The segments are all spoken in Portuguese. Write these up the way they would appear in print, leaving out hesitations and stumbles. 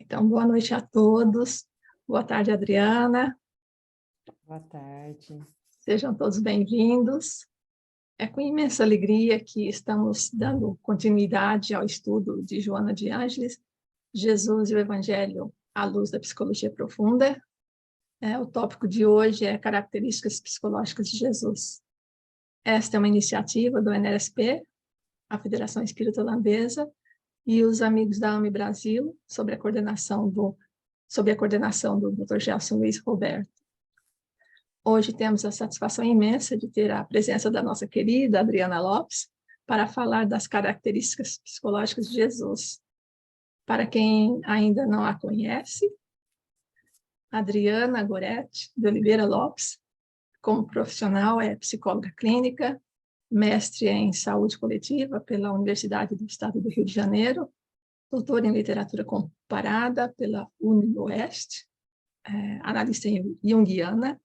Então, boa noite a todos. Boa tarde, Adriana. Boa tarde. Sejam todos bem-vindos. É com imensa alegria que estamos dando continuidade ao estudo de Joana de Ângeles, Jesus e o Evangelho à luz da psicologia profunda. O tópico de hoje é características psicológicas de Jesus. Esta é uma iniciativa do NSP, a Federação Espírita Holandesa, e os amigos da AME Brasil, sob a coordenação do Dr. Gelson Luiz Roberto. Hoje temos a satisfação imensa de ter a presença da nossa querida Adriana Lopes para falar das características psicológicas de Jesus. Para quem ainda não a conhece, Adriana Gorete de Oliveira Lopes, como profissional, é psicóloga clínica, mestre em saúde coletiva pela Universidade do Estado do Rio de Janeiro, doutora em literatura comparada pela UniOeste, analista junguiana,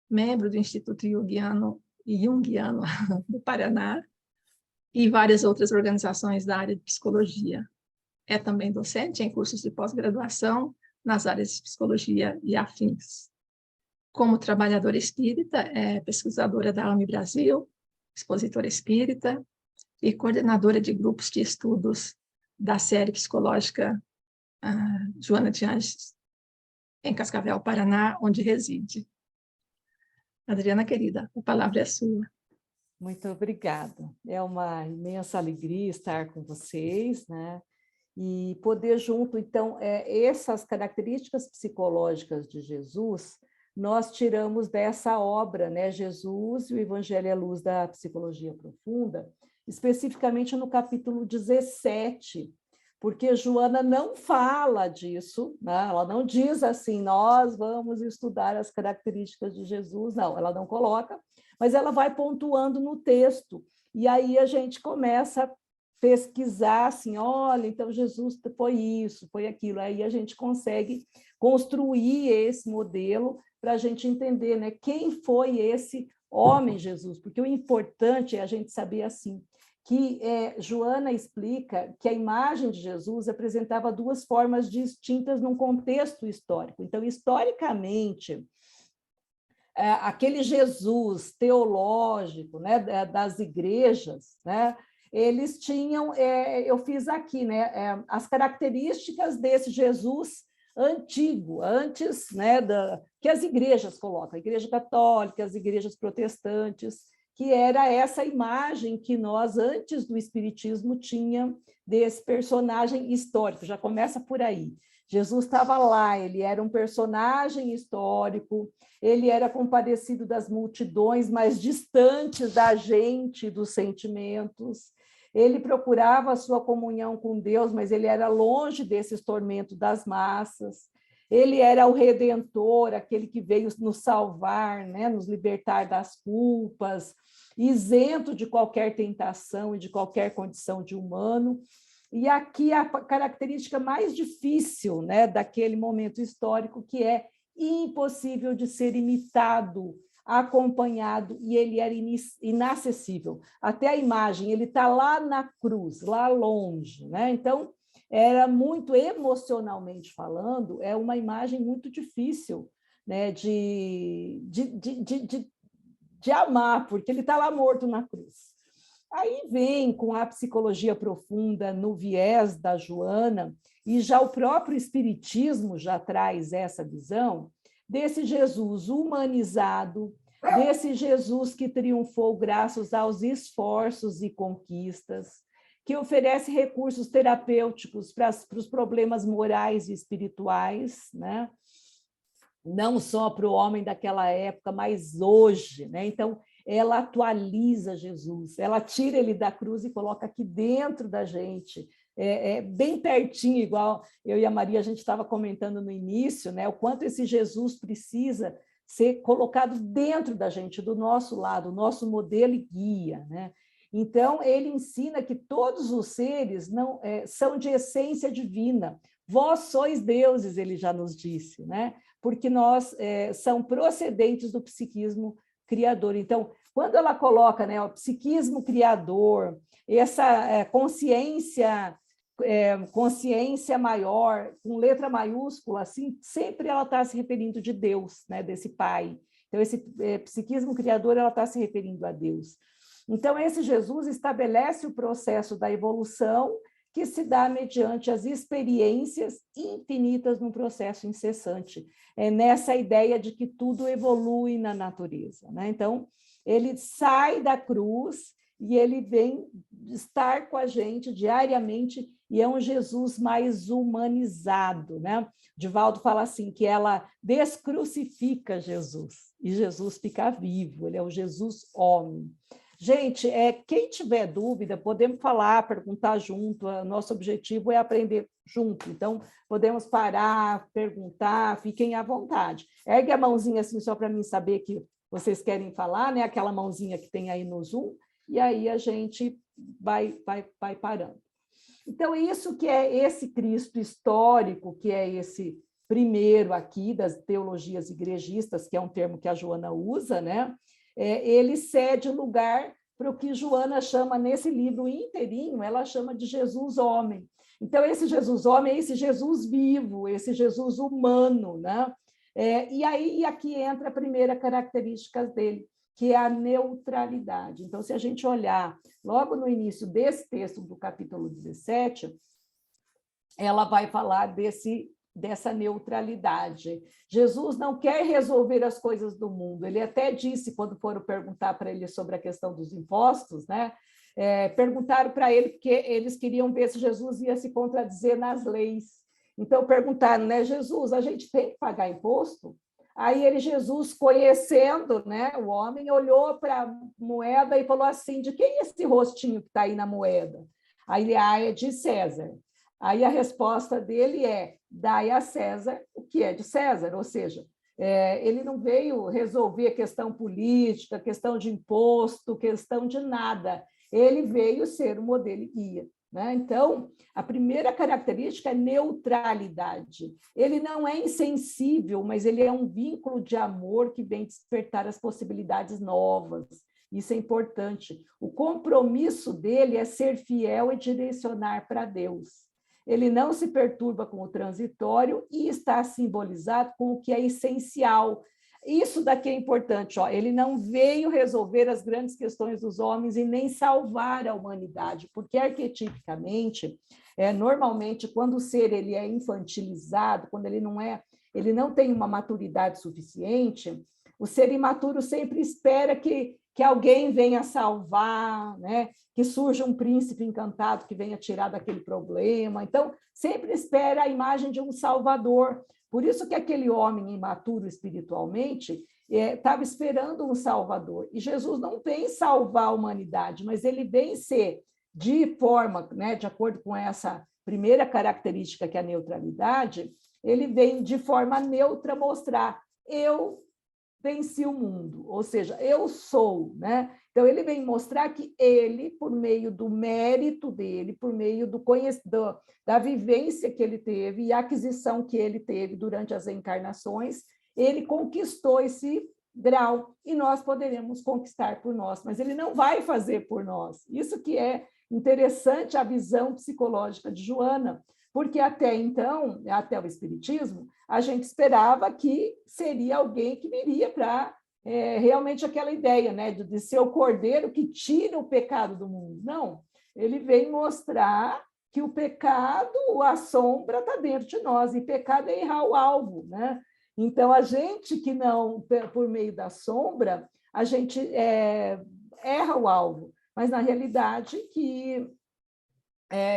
membro do Instituto Junguiano do Paraná e várias outras organizações da área de psicologia. É também docente em cursos de pós-graduação nas áreas de psicologia e afins. Como trabalhadora espírita, é pesquisadora da AME Brasil, expositora espírita e coordenadora de grupos de estudos da série psicológica Joana de Ângeles, em Cascavel, Paraná, onde reside. Adriana, querida, a palavra é sua. Muito obrigada. É uma imensa alegria estar com vocês, né? E poder junto, então, essas características psicológicas de Jesus, nós tiramos dessa obra, né? Jesus e o Evangelho à luz da psicologia profunda, especificamente no capítulo 17, porque Joana não fala disso, né? Ela não diz assim, nós vamos estudar as características de Jesus, não, ela não coloca, mas ela vai pontuando no texto, e aí a gente começa a pesquisar assim, olha, então Jesus foi isso, foi aquilo, aí a gente consegue construir esse modelo para a gente entender, né, quem foi esse homem Jesus, porque o importante é a gente saber assim, que Joana explica que a imagem de Jesus apresentava duas formas distintas num contexto histórico. Então, historicamente, aquele Jesus teológico, né, das igrejas, né, eles tinham, eu fiz aqui, né, as características desse Jesus antigo, antes, né, que as igrejas colocam, a igreja católica, as igrejas protestantes, que era essa imagem que nós, antes do Espiritismo, tinha desse personagem histórico, já começa por aí. Jesus estava lá, ele era um personagem histórico, ele era compadecido das multidões, mas distantes da gente, dos sentimentos. Ele procurava a sua comunhão com Deus, mas ele era longe desses tormentos das massas. Ele era o Redentor, aquele que veio nos salvar, né, nos libertar das culpas, isento de qualquer tentação e de qualquer condição de humano. E aqui a característica mais difícil, né, daquele momento histórico, que é impossível de ser imitado, acompanhado, e ele era inacessível. Até a imagem, ele está lá na cruz, lá longe, né? Então, era muito, emocionalmente falando, é uma imagem muito difícil, né, de amar, porque ele está lá morto na cruz. Aí vem com a psicologia profunda no viés da Joana, e já o próprio Espiritismo já traz essa visão desse Jesus humanizado, desse Jesus que triunfou graças aos esforços e conquistas, que oferece recursos terapêuticos para os problemas morais e espirituais, né? Não só para o homem daquela época, mas hoje, né? Então, ela atualiza Jesus, ela tira ele da cruz e coloca aqui dentro da gente, bem pertinho, igual eu e a Maria, a gente estava comentando no início, né, o quanto esse Jesus precisa ser colocado dentro da gente, do nosso lado, o nosso modelo e guia, né? Então, ele ensina que todos os seres não são de essência divina. Vós sois deuses, ele já nos disse, né? Porque nós são procedentes do psiquismo criador. Então, quando ela coloca, né, o psiquismo criador, essa consciência consciência maior, com letra maiúscula, assim, sempre ela está se referindo de Deus, né, desse Pai. Então, esse psiquismo criador, ela está se referindo a Deus. Então, esse Jesus estabelece o processo da evolução que se dá mediante as experiências infinitas num processo incessante. É nessa ideia de que tudo evolui na natureza, né? Então, ele sai da cruz e ele vem estar com a gente diariamente, e é um Jesus mais humanizado, né? Divaldo fala assim, que ela descrucifica Jesus, e Jesus fica vivo, ele é o Jesus homem. Gente, quem tiver dúvida, podemos falar, perguntar junto, o nosso objetivo é aprender junto, então podemos parar, perguntar, fiquem à vontade. Ergue a mãozinha assim, só para mim saber que vocês querem falar, né? Aquela mãozinha que tem aí no Zoom, e aí a gente vai parando. Então, isso que é esse Cristo histórico, que é esse primeiro aqui das teologias igrejistas, que é um termo que a Joana usa, né? Ele cede lugar para o que Joana chama, nesse livro inteirinho, ela chama de Jesus homem. Então, esse Jesus homem é esse Jesus vivo, esse Jesus humano, né? E aí aqui entra a primeira característica dele, que é a neutralidade. Então, se a gente olhar logo no início desse texto do capítulo 17, ela vai falar dessa neutralidade. Jesus não quer resolver as coisas do mundo. Ele até disse, quando foram perguntar para ele sobre a questão dos impostos, né? Perguntaram para ele, porque eles queriam ver se Jesus ia se contradizer nas leis. Então, perguntaram, né, Jesus, a gente tem que pagar imposto? Aí Jesus, conhecendo, né, o homem, olhou para a moeda e falou assim, de quem é esse rostinho que está aí na moeda? Aí ele, é de César. Aí a resposta dele é, dai a César o que é de César, ou seja, ele não veio resolver questão política, questão de imposto, questão de nada. Ele veio ser o modelo e guia. Né? Então, a primeira característica é neutralidade. Ele não é insensível, mas ele é um vínculo de amor que vem despertar as possibilidades novas. Isso é importante. O compromisso dele é ser fiel e direcionar para Deus. Ele não se perturba com o transitório e está simbolizado com o que é essencial. Isso daqui é importante, ó. Ele não veio resolver as grandes questões dos homens e nem salvar a humanidade, porque arquetipicamente, normalmente, quando o ser ele é infantilizado, quando ele não tem uma maturidade suficiente, o ser imaturo sempre espera que alguém venha salvar, né? Que surja um príncipe encantado que venha tirar daquele problema. Então, sempre espera a imagem de um salvador. Por isso que aquele homem imaturo espiritualmente estava esperando um salvador. E Jesus não vem salvar a humanidade, mas ele vem ser de forma, né, de acordo com essa primeira característica, que é a neutralidade, ele vem de forma neutra mostrar, eu venci o mundo, ou seja, eu sou, né? Então, ele vem mostrar que ele, por meio do mérito dele, por meio da vivência que ele teve e a aquisição que ele teve durante as encarnações, ele conquistou esse grau e nós poderemos conquistar por nós, mas ele não vai fazer por nós. Isso que é interessante, a visão psicológica de Joana, porque até então, até o Espiritismo, a gente esperava que seria alguém que viria para realmente aquela ideia, né, de ser o cordeiro que tira o pecado do mundo. Não, ele vem mostrar que o pecado, a sombra está dentro de nós, e pecado é errar o alvo, né? Então, a gente que não, por meio da sombra, a gente erra o alvo, mas na realidade que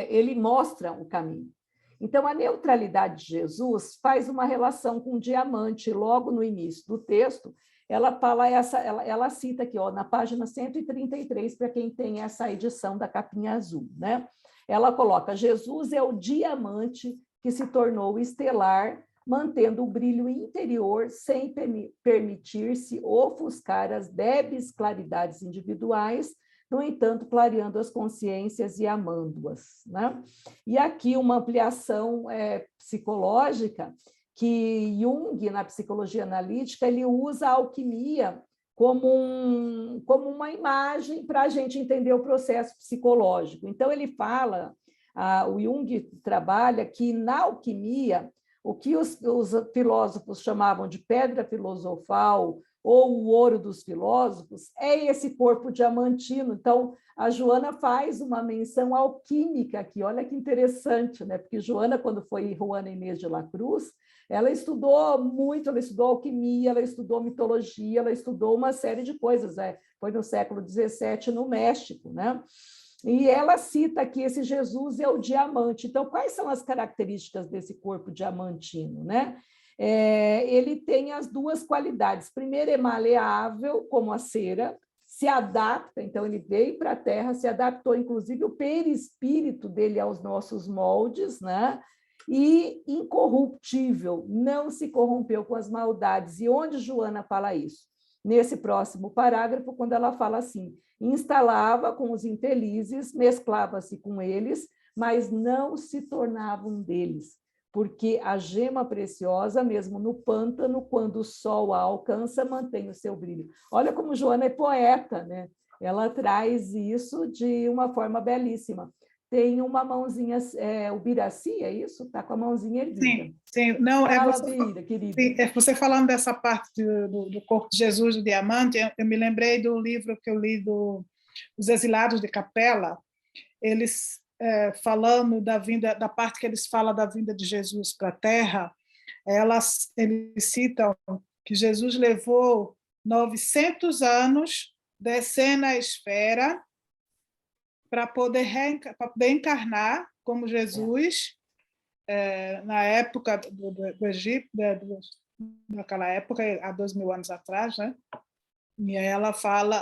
ele mostra o caminho. Então, a neutralidade de Jesus faz uma relação com o diamante. Logo no início do texto, ela fala ela cita aqui, ó, na página 133, para quem tem essa edição da capinha azul, né? Ela coloca: Jesus é o diamante que se tornou estelar, mantendo o brilho interior sem permitir-se ofuscar as débeis claridades individuais, no entanto, clareando as consciências e amando-as, né? E aqui uma ampliação psicológica, que Jung, na psicologia analítica, ele usa a alquimia como uma imagem para a gente entender o processo psicológico. Então, ele fala O Jung trabalha que, na alquimia, o que os filósofos chamavam de pedra filosofal ou o ouro dos filósofos é esse corpo diamantino. Então, a Joana faz uma menção alquímica aqui, olha que interessante, né? Porque Joana, quando foi Juana Inês de la Cruz, ela estudou muito, ela estudou alquimia, ela estudou mitologia, ela estudou uma série de coisas, foi no século XVII no México, né? E ela cita aqui esse Jesus é o diamante. Então, quais são as características desse corpo diamantino, né? Ele tem as duas qualidades. Primeiro, é maleável, como a cera, se adapta, então ele veio para a Terra, se adaptou, inclusive, o perispírito dele aos nossos moldes, né? E incorruptível, não se corrompeu com as maldades. E onde Joana fala isso? Nesse próximo parágrafo, quando ela fala assim: instalava com os infelizes, mesclava-se com eles, mas não se tornava um deles, porque a gema preciosa, mesmo no pântano, quando o sol a alcança, mantém o seu brilho. Olha como Joana é poeta, né? Ela traz isso de uma forma belíssima. Tem uma mãozinha, o Biraci, é isso? Está com a mãozinha erguida. Sim, sim. Não, Fala, Bira, querida. Você falando dessa parte do corpo de Jesus, do diamante, eu me lembrei do livro que eu li dos Exilados de Capela, eles falando da parte que eles falam da vinda de Jesus para a Terra, eles citam que Jesus levou 900 anos descendo a esfera para poder encarnar como Jesus, na época do Egito, naquela época, há 2000 anos atrás, né? E aí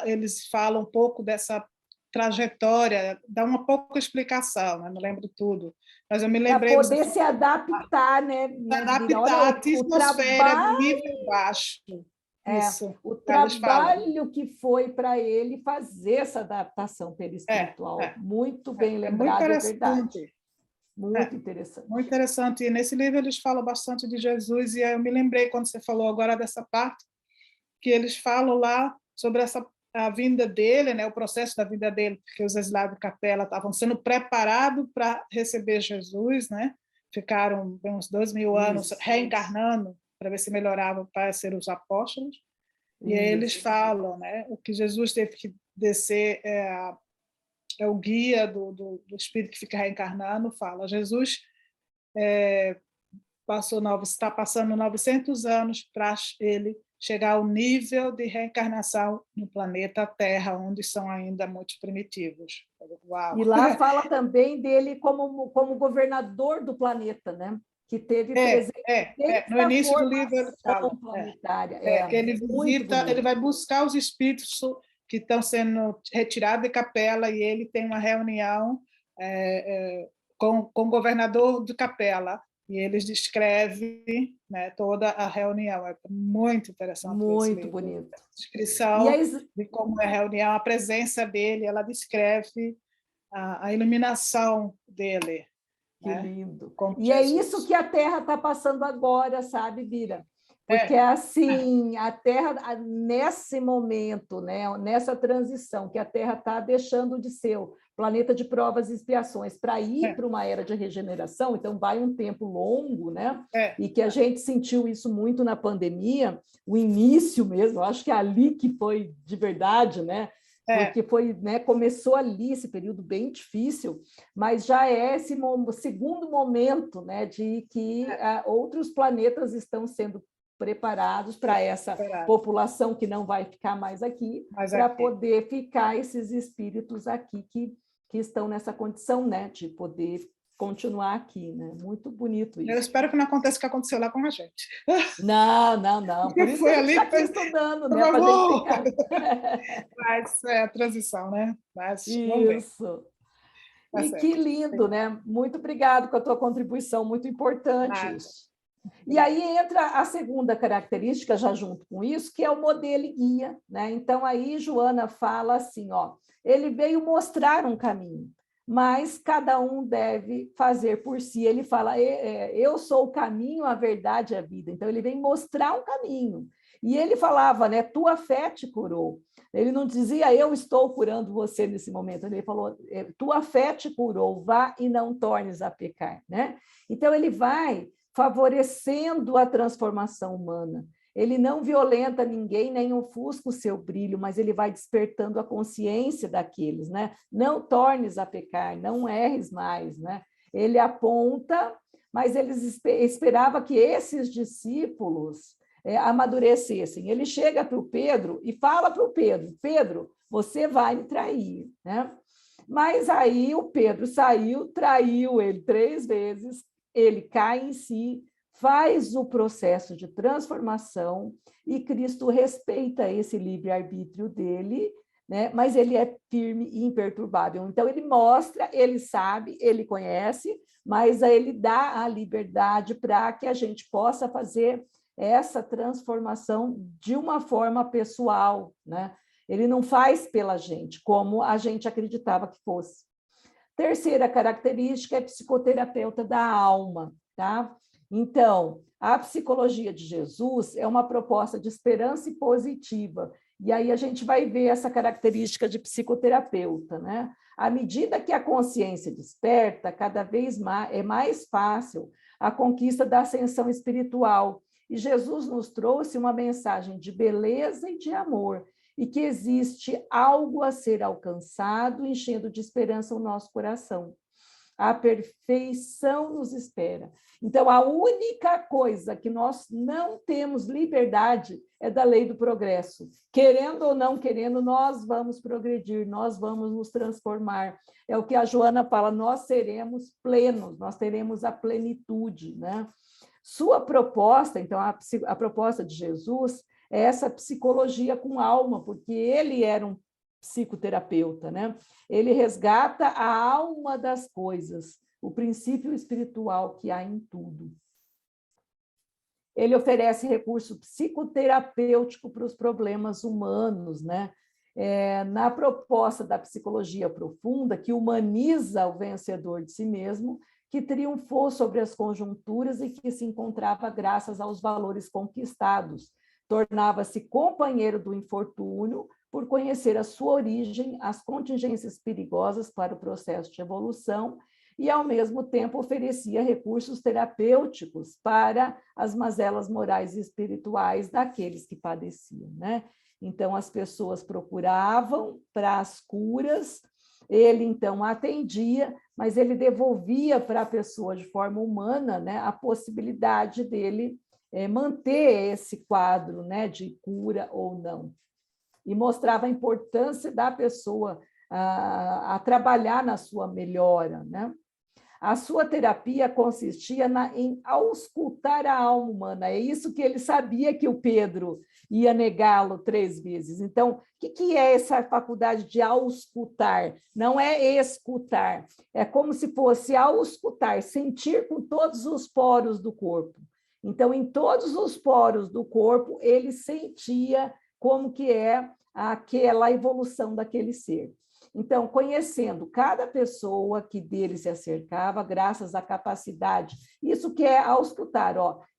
eles falam um pouco dessa trajetória, dá uma pouca explicação, né? Não lembro tudo, mas eu me lembrei... Para poder se adaptar, né? Adaptar a atmosfera de nível baixo. Isso. O trabalho que foi para ele fazer essa adaptação perispiritual. Muito bem lembrado, é verdade. Muito interessante. Muito interessante. E nesse livro eles falam bastante de Jesus, e eu me lembrei, quando você falou agora dessa parte, que eles falam lá sobre a vinda dele, né, o processo da vinda dele, porque os exilados de Capela estavam sendo preparados para receber Jesus, né? Ficaram uns 2000 anos reencarnando para ver se melhoravam para ser os apóstolos. E aí eles falam, né, o que Jesus teve que descer é o guia do espírito que fica reencarnando, fala, Jesus está passando 900 anos para ele chegar ao nível de reencarnação no planeta Terra, onde são ainda muito primitivos. Uau. E lá fala também dele como governador do planeta, né? Que teve presente no início do livro ele fala planetária. que ele vai buscar os espíritos que estão sendo retirados de Capela, e ele tem uma reunião com o governador de Capela, e eles descrevem, né, toda a reunião. É muito interessante. Muito bonito. A descrição de como é a reunião, a presença dele, ela descreve a iluminação dele. Que lindo. Como e Jesus. É isso que a Terra está passando agora, sabe, Bira? Porque assim, a Terra, nesse momento, né, nessa transição, que a Terra está deixando de ser o planeta de provas e expiações para ir para uma era de regeneração, então vai um tempo longo, né? E que a gente sentiu isso muito na pandemia, o início mesmo, eu acho que é ali que foi de verdade, né? Porque foi, né, começou ali esse período bem difícil, mas já é esse segundo momento, né, de que outros planetas estão sendo preparados para essa população que não vai ficar mais aqui, para poder ficar esses espíritos aqui que estão nessa condição, né, de poder continuar aqui, né? Muito bonito isso. Eu espero que não aconteça o que aconteceu lá com a gente. Não. Por isso que a gente está aqui estudando, né? Mas é a transição, né? Mas, isso. E que lindo, né? Muito obrigado com a tua contribuição, muito importante isso. E aí entra a segunda característica, já junto com isso, que é o modelo e guia, né? Então, aí Joana fala assim, ó, ele veio mostrar um caminho, mas cada um deve fazer por si. Ele fala, eu sou o caminho, a verdade e a vida. Então, ele vem mostrar um caminho. E ele falava, né, tua fé te curou. Ele não dizia, eu estou curando você nesse momento. Ele falou, tua fé te curou, vá e não tornes a pecar, né? Então, ele vai favorecendo a transformação humana. Ele não violenta ninguém, nem ofusca o seu brilho, mas ele vai despertando a consciência daqueles, né? Não tornes a pecar, não erres mais, né? Ele aponta, mas ele esperava que esses discípulos amadurecessem. Ele chega para o Pedro e fala para o Pedro, Pedro, você vai me trair, né? Mas aí o Pedro saiu, traiu ele 3 vezes, ele cai em si, faz o processo de transformação e Cristo respeita esse livre-arbítrio dele, né? Mas ele é firme e imperturbável. Então, ele mostra, ele sabe, ele conhece, mas ele dá a liberdade para que a gente possa fazer essa transformação de uma forma pessoal, né? Ele não faz pela gente, como a gente acreditava que fosse. Terceira característica é psicoterapeuta da alma, tá? Então, a psicologia de Jesus é uma proposta de esperança e positiva. E aí a gente vai ver essa característica de psicoterapeuta, né? À medida que a consciência desperta, cada vez mais é mais fácil a conquista da ascensão espiritual. E Jesus nos trouxe uma mensagem de beleza e de amor, e que existe algo a ser alcançado, enchendo de esperança o nosso coração. A perfeição nos espera. Então, a única coisa que nós não temos liberdade é da lei do progresso. Querendo ou não querendo, nós vamos progredir, nós vamos nos transformar. É o que a Joana fala, nós seremos plenos, nós teremos a plenitude, né? Sua proposta, então, a proposta de Jesus é essa psicologia com alma, porque ele era um psicoterapeuta, né? Ele resgata a alma das coisas, o princípio espiritual que há em tudo. Ele oferece recurso psicoterapêutico para os problemas humanos, né? Na proposta da psicologia profunda, que humaniza o vencedor de si mesmo, que triunfou sobre as conjunturas e que se encontrava graças aos valores conquistados, tornava-se companheiro do infortúnio por conhecer a sua origem, as contingências perigosas para o processo de evolução e, ao mesmo tempo, oferecia recursos terapêuticos para as mazelas morais e espirituais daqueles que padeciam, né? Então, as pessoas procuravam para as curas, ele, então, atendia, mas ele devolvia para a pessoa, de forma humana, né, a possibilidade dele manter esse quadro, né, de cura ou não. E mostrava a importância da pessoa a trabalhar na sua melhora, né? A sua terapia consistia em auscultar a alma humana. É isso que ele sabia que o Pedro ia negá-lo 3 vezes. Então, o que é essa faculdade de auscultar? Não é escutar. É como se fosse auscultar, sentir com todos os poros do corpo. Então, em todos os poros do corpo, ele sentia como que é aquela evolução daquele ser. Então, conhecendo cada pessoa que dele se acercava, graças à capacidade, isso que é auscultar,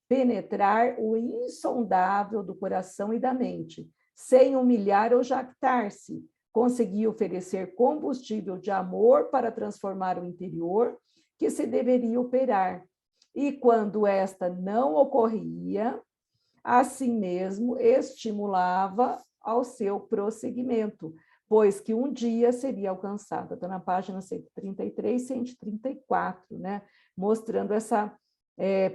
penetrar o insondável do coração e da mente, sem humilhar ou jactar-se, conseguia oferecer combustível de amor para transformar o interior, que se deveria operar. E quando esta não ocorria, assim mesmo estimulava ao seu prosseguimento, pois que um dia seria alcançada. Está na página 133 e 134, né? Mostrando essa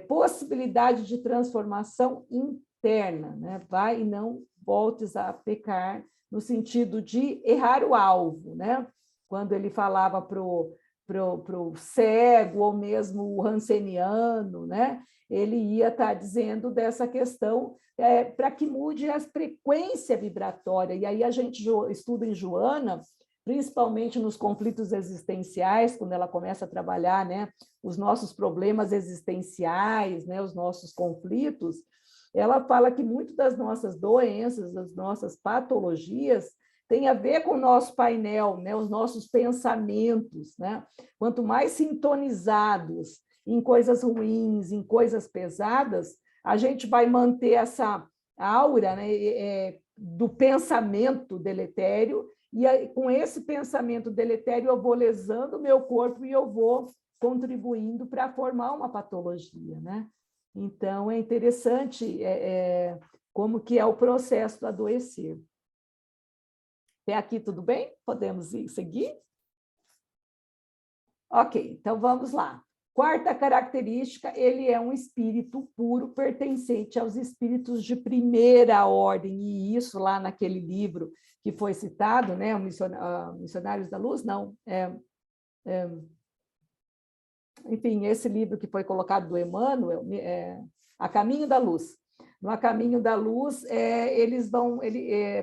possibilidade de transformação interna, né? Vai e não voltes a pecar, no sentido de errar o alvo, né? Quando ele falava para o cego, ou mesmo o ranceniano, né? Ele ia estar dizendo dessa questão para que mude a frequência vibratória. E aí a gente estuda em Joana, principalmente nos conflitos existenciais, quando ela começa a trabalhar, né, os nossos problemas existenciais, né, os nossos conflitos, ela fala que muito das nossas doenças, das nossas patologias, tem a ver com o nosso painel, né, os nossos pensamentos, né? Quanto mais sintonizados em coisas ruins, em coisas pesadas, a gente vai manter essa aura, né, do pensamento deletério, e aí, com esse pensamento deletério eu vou lesando o meu corpo e eu vou contribuindo para formar uma patologia, né? Então, é interessante como que é o processo do adoecer. Até aqui tudo bem? Podemos seguir? Ok, então vamos lá. Quarta característica, ele é um espírito puro pertencente aos espíritos de primeira ordem, e isso lá naquele livro que foi citado, né, Missionários da Luz, não, enfim, esse livro que foi colocado do Emmanuel, A Caminho da Luz. No A Caminho da Luz,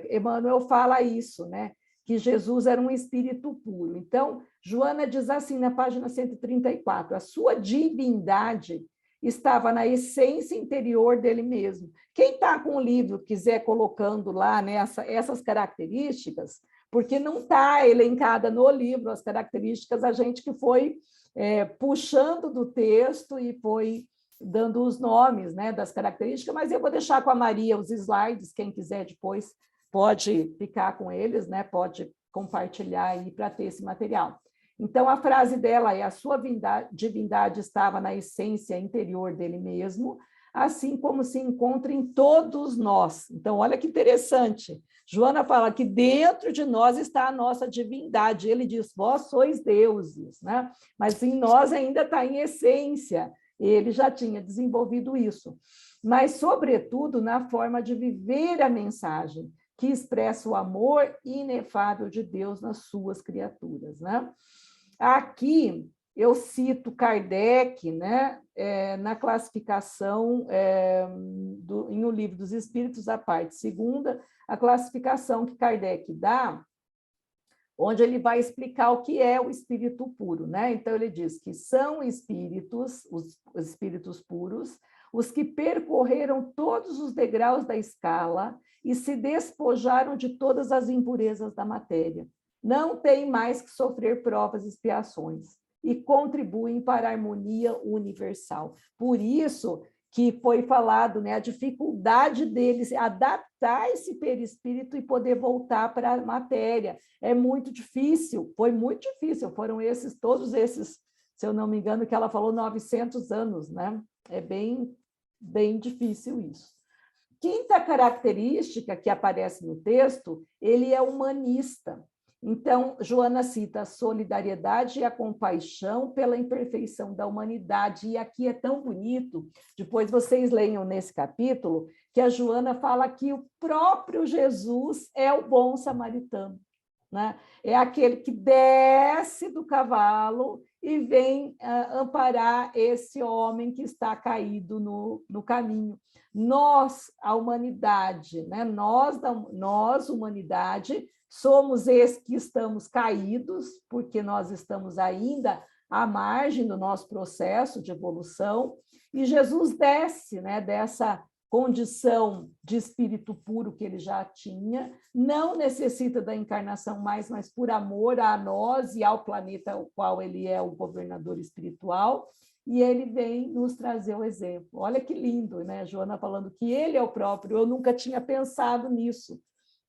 Emmanuel fala isso, né, que Jesus era um espírito puro. Então, Joana diz assim na página 134, a sua divindade estava na essência interior dele mesmo. Quem está com o livro, quiser colocando lá, né, essas características, porque não está elencada no livro as características, a gente que foi puxando do texto e foi dando os nomes, né, das características, mas eu vou deixar com a Maria os slides, quem quiser depois pode ficar com eles, né, pode compartilhar aí para ter esse material. Então, a frase dela é: a sua divindade estava na essência interior dele mesmo, assim como se encontra em todos nós. Então, olha que interessante. Joana fala que dentro de nós está a nossa divindade. Ele diz: vós sois deuses, né? Mas em nós ainda está em essência. Ele já tinha desenvolvido isso. Mas, sobretudo, na forma de viver a mensagem, que expressa o amor inefável de Deus nas suas criaturas, né? Aqui eu cito Kardec, né, na classificação, em O Livro dos Espíritos, a parte segunda, a classificação que Kardec dá, onde ele vai explicar o que é o espírito puro, né? Então, ele diz que são espíritos, os espíritos puros, os que percorreram todos os degraus da escala e se despojaram de todas as impurezas da matéria. Não têm mais que sofrer provas e expiações e contribuem para a harmonia universal. Por isso que foi falado, né, a dificuldade deles adaptar esse perispírito e poder voltar para a matéria. É muito difícil, foi muito difícil, foram todos esses, se eu não me engano, que ela falou 900 anos, né? É bem difícil isso. Quinta característica que aparece no texto, ele é humanista. Então, Joana cita a solidariedade e a compaixão pela imperfeição da humanidade. E aqui é tão bonito, depois vocês leiam nesse capítulo, que a Joana fala que o próprio Jesus é o bom samaritano, né? É aquele que desce do cavalo e vem amparar esse homem que está caído no caminho. Nós, a humanidade, né? Nós, humanidade, somos esses que estamos caídos, porque nós estamos ainda à margem do nosso processo de evolução, e Jesus desce, né, dessa condição de espírito puro que ele já tinha, não necessita da encarnação mais, mas por amor a nós e ao planeta, ao qual ele é o governador espiritual, e ele vem nos trazer o exemplo. Olha que lindo, né? Joana falando que ele é o próprio, eu nunca tinha pensado nisso,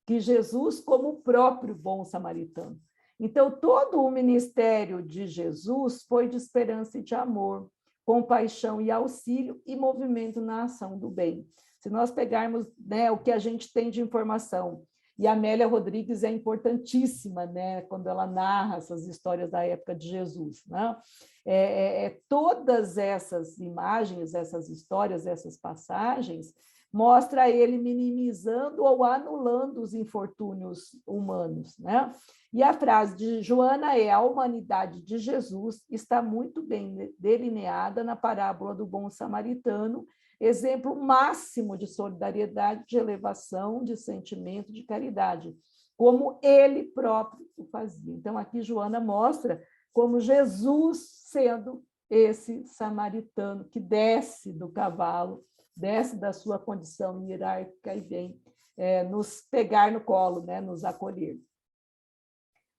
que Jesus como o próprio bom samaritano. Então, todo o ministério de Jesus foi de esperança e de amor, compaixão e auxílio e movimento na ação do bem. Se nós pegarmos, né, o que a gente tem de informação, e a Amélia Rodrigues é importantíssima, né, quando ela narra essas histórias da época de Jesus, né? Todas essas imagens, essas histórias, essas passagens, mostra ele minimizando ou anulando os infortúnios humanos, né? E a frase de Joana é: a humanidade de Jesus está muito bem delineada na parábola do bom samaritano, exemplo máximo de solidariedade, de elevação, de sentimento, de caridade, como ele próprio o fazia. Então, aqui Joana mostra como Jesus sendo esse samaritano que desce do cavalo, desce da sua condição hierárquica e vem nos pegar no colo, né, nos acolher.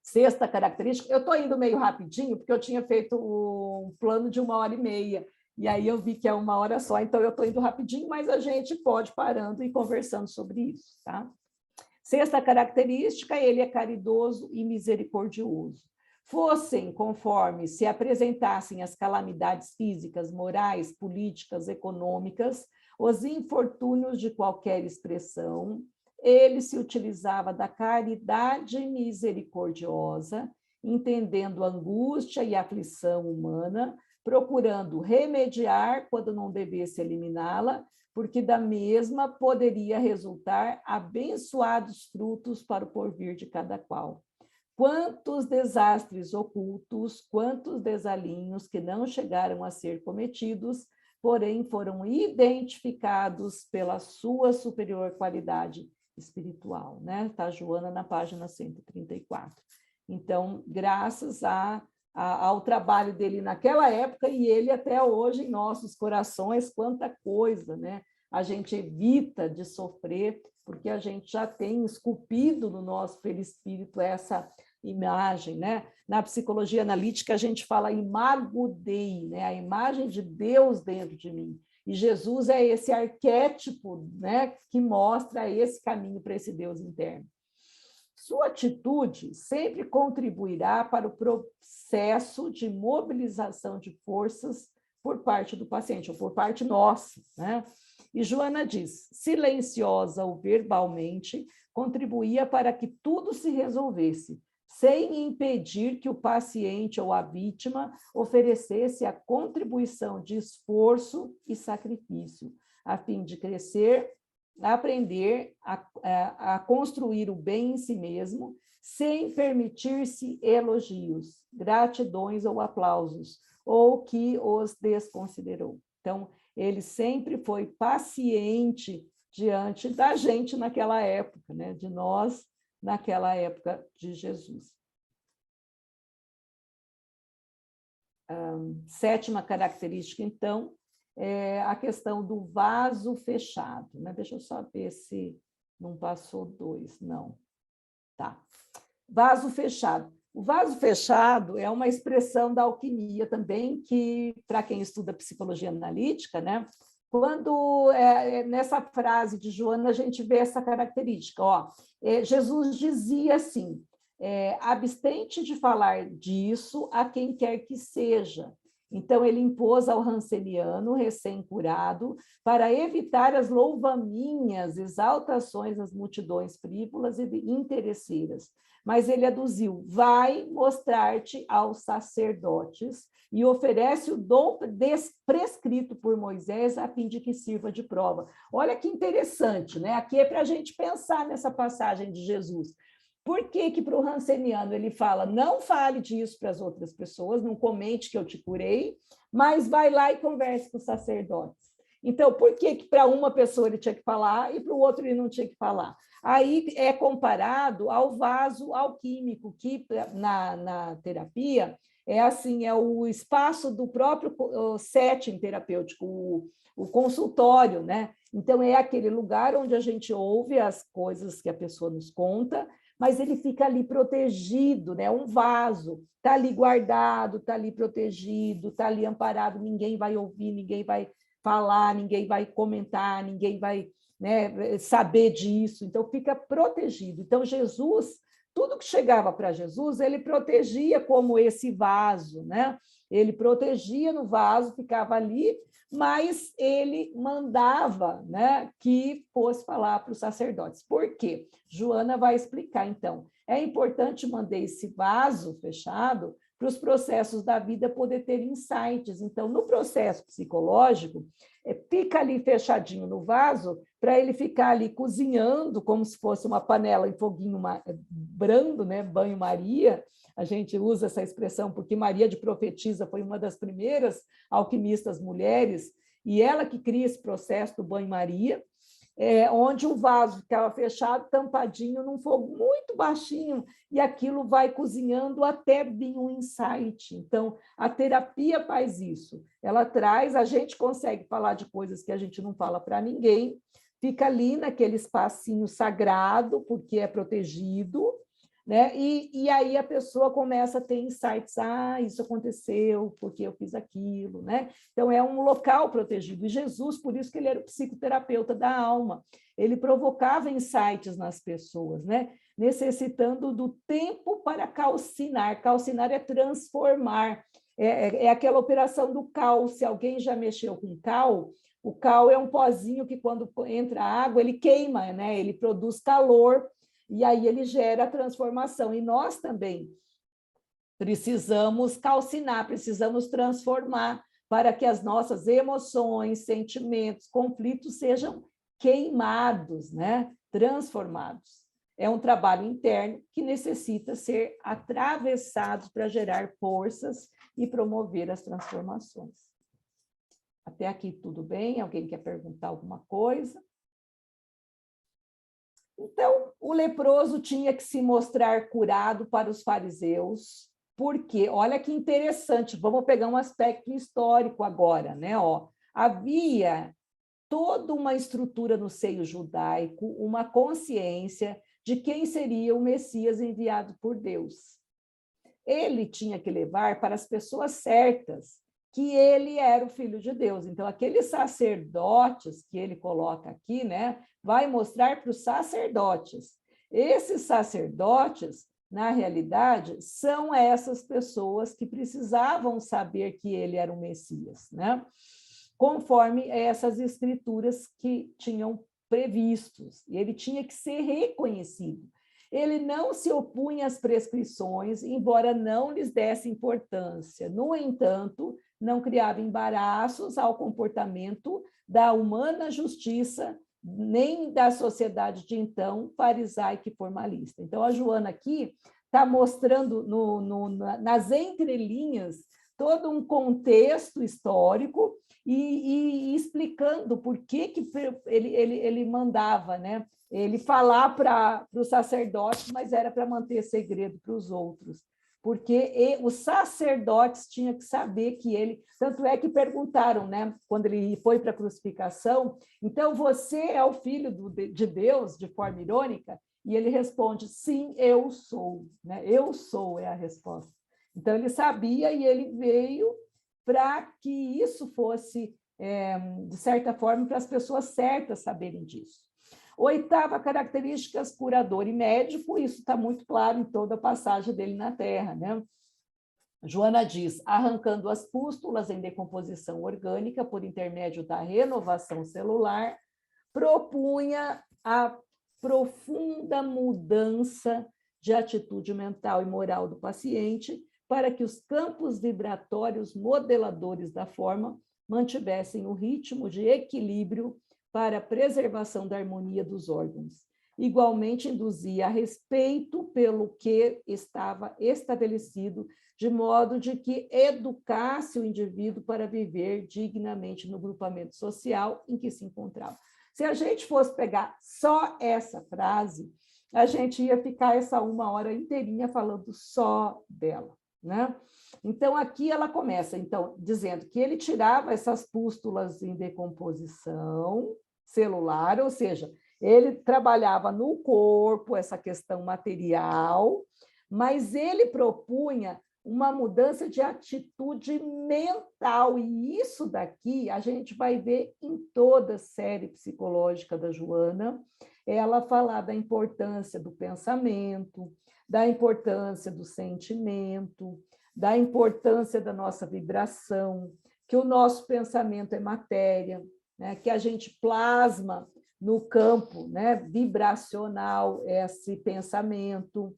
Sexta característica, eu estou indo meio rapidinho, porque eu tinha feito um plano de 1h30, E aí eu vi que é 1 hora só, então eu estou indo rapidinho, mas a gente pode parando e conversando sobre isso, tá? Sexta característica, ele é caridoso e misericordioso. Fossem conforme se apresentassem as calamidades físicas, morais, políticas, econômicas, os infortúnios de qualquer expressão, ele se utilizava da caridade misericordiosa, entendendo a angústia e a aflição humana, procurando remediar quando não devesse eliminá-la, porque da mesma poderia resultar abençoados frutos para o porvir de cada qual. Quantos desastres ocultos, quantos desalinhos que não chegaram a ser cometidos, porém foram identificados pela sua superior qualidade espiritual, né? Está Joana na página 134. Então, graças ao trabalho dele naquela época e ele até hoje em nossos corações, quanta coisa, né? A gente evita de sofrer, porque a gente já tem esculpido no nosso perispírito essa imagem, né? Na psicologia analítica, a gente fala imago Dei, né? A imagem de Deus dentro de mim. E Jesus é esse arquétipo, né? Que mostra esse caminho para esse Deus interno. Sua atitude sempre contribuirá para o processo de mobilização de forças por parte do paciente, ou por parte nossa, né? E Joana diz, silenciosa ou verbalmente, contribuía para que tudo se resolvesse, sem impedir que o paciente ou a vítima oferecesse a contribuição de esforço e sacrifício, a fim de crescer, aprender a construir o bem em si mesmo, sem permitir-se elogios, gratidões ou aplausos, ou que os desconsiderou. Então, ele sempre foi paciente diante da gente naquela época, né? De nós naquela época de Jesus. Sétima característica, então, é a questão do vaso fechado, né? Deixa eu só ver se não passou 2, não. Tá. Vaso fechado. O vaso fechado é uma expressão da alquimia também, que, para quem estuda psicologia analítica, né? Quando nessa frase de Joana a gente vê essa característica, ó, Jesus dizia assim, abstente de falar disso a quem quer que seja. Então, ele impôs ao ranceniano, recém-curado, para evitar as louvaminhas, exaltações às multidões frívolas e interesseiras. Mas ele aduziu, vai mostrar-te aos sacerdotes e oferece o dom prescrito por Moisés a fim de que sirva de prova. Olha que interessante, né? Aqui é para a gente pensar nessa passagem de Jesus. Por que que para o ranceniano ele fala, não fale disso para as outras pessoas, não comente que eu te curei, mas vai lá e converse com os sacerdotes. Então, por que que para uma pessoa ele tinha que falar e para o outro ele não tinha que falar? Aí é comparado ao vaso alquímico, que na terapia é assim, é o espaço do próprio setting terapêutico, o consultório, né? Então, é aquele lugar onde a gente ouve as coisas que a pessoa nos conta, mas ele fica ali protegido, né? Um vaso, está ali guardado, está ali protegido, está ali amparado, ninguém vai ouvir, ninguém vai falar, ninguém vai comentar, ninguém vai, né, saber disso, então fica protegido. Então, Jesus, tudo que chegava para Jesus, ele protegia como esse vaso, né? Ele protegia no vaso, ficava ali, mas ele mandava, né, que fosse falar para os sacerdotes. Por quê? Joana vai explicar, então. É importante manter esse vaso fechado para os processos da vida poder ter insights. Então, no processo psicológico, fica ali fechadinho no vaso para ele ficar ali cozinhando como se fosse uma panela em foguinho brando, né? Banho-maria. A gente usa essa expressão porque Maria de Profetisa foi uma das primeiras alquimistas mulheres e ela que cria esse processo do banho-maria, onde o vaso ficava fechado, tampadinho, num fogo muito baixinho, e aquilo vai cozinhando até vir um insight. Então, a terapia faz isso. Ela traz, a gente consegue falar de coisas que a gente não fala para ninguém, fica ali naquele espacinho sagrado, porque é protegido, né? E aí a pessoa começa a ter insights, isso aconteceu porque eu fiz aquilo, né? Então é um local protegido. E Jesus, por isso que ele era o psicoterapeuta da alma, ele provocava insights nas pessoas, né? Necessitando do tempo para calcinar. Calcinar é transformar, é aquela operação do cal. Se alguém já mexeu com cal, o cal é um pozinho que, quando entra água, ele queima, né? Ele produz calor, e aí ele gera a transformação. E nós também precisamos calcinar, precisamos transformar para que as nossas emoções, sentimentos, conflitos sejam queimados, né? Transformados. É um trabalho interno que necessita ser atravessado para gerar forças e promover as transformações. Até aqui tudo bem? Alguém quer perguntar alguma coisa? Então, o leproso tinha que se mostrar curado para os fariseus, porque, olha que interessante, vamos pegar um aspecto histórico agora, né? Havia toda uma estrutura no seio judaico, uma consciência de quem seria o Messias enviado por Deus. Ele tinha que levar para as pessoas certas que ele era o Filho de Deus. Então, aqueles sacerdotes que ele coloca aqui, né, vai mostrar para os sacerdotes. Esses sacerdotes, na realidade, são essas pessoas que precisavam saber que ele era o Messias, né? Conforme essas escrituras que tinham previstos. E ele tinha que ser reconhecido. Ele não se opunha às prescrições, embora não lhes desse importância. No entanto, não criava embaraços ao comportamento da humana justiça, nem da sociedade de então, farisaica e formalista. Então, a Joana aqui está mostrando nas entrelinhas todo um contexto histórico e explicando por que ele mandava, né? Ele falar para os sacerdotes, mas era para manter segredo para os outros, porque os sacerdotes tinham que saber que ele... Tanto é que perguntaram, né, quando ele foi para a crucificação, então você é o filho de Deus, de forma irônica? E ele responde, sim, eu sou, né? Eu sou é a resposta. Então ele sabia e ele veio para que isso fosse, de certa forma, para as pessoas certas saberem disso. Oitava característica, curador e médico, isso está muito claro em toda a passagem dele na Terra, né? Joana diz, arrancando as pústulas em decomposição orgânica por intermédio da renovação celular, propunha a profunda mudança de atitude mental e moral do paciente para que os campos vibratórios modeladores da forma mantivessem o ritmo de equilíbrio para a preservação da harmonia dos órgãos. Igualmente, induzia a respeito pelo que estava estabelecido, de modo de que educasse o indivíduo para viver dignamente no grupamento social em que se encontrava. Se a gente fosse pegar só essa frase, a gente ia ficar essa 1 hora inteirinha falando só dela, né? Então, aqui ela começa, então, dizendo que ele tirava essas pústulas em decomposição celular, ou seja, ele trabalhava no corpo, essa questão material, mas ele propunha uma mudança de atitude mental, e isso daqui a gente vai ver em toda a série psicológica da Joana, ela falar da importância do pensamento, da importância do sentimento, da importância da nossa vibração, que o nosso pensamento é matéria, né, que a gente plasma no campo, né, vibracional esse pensamento,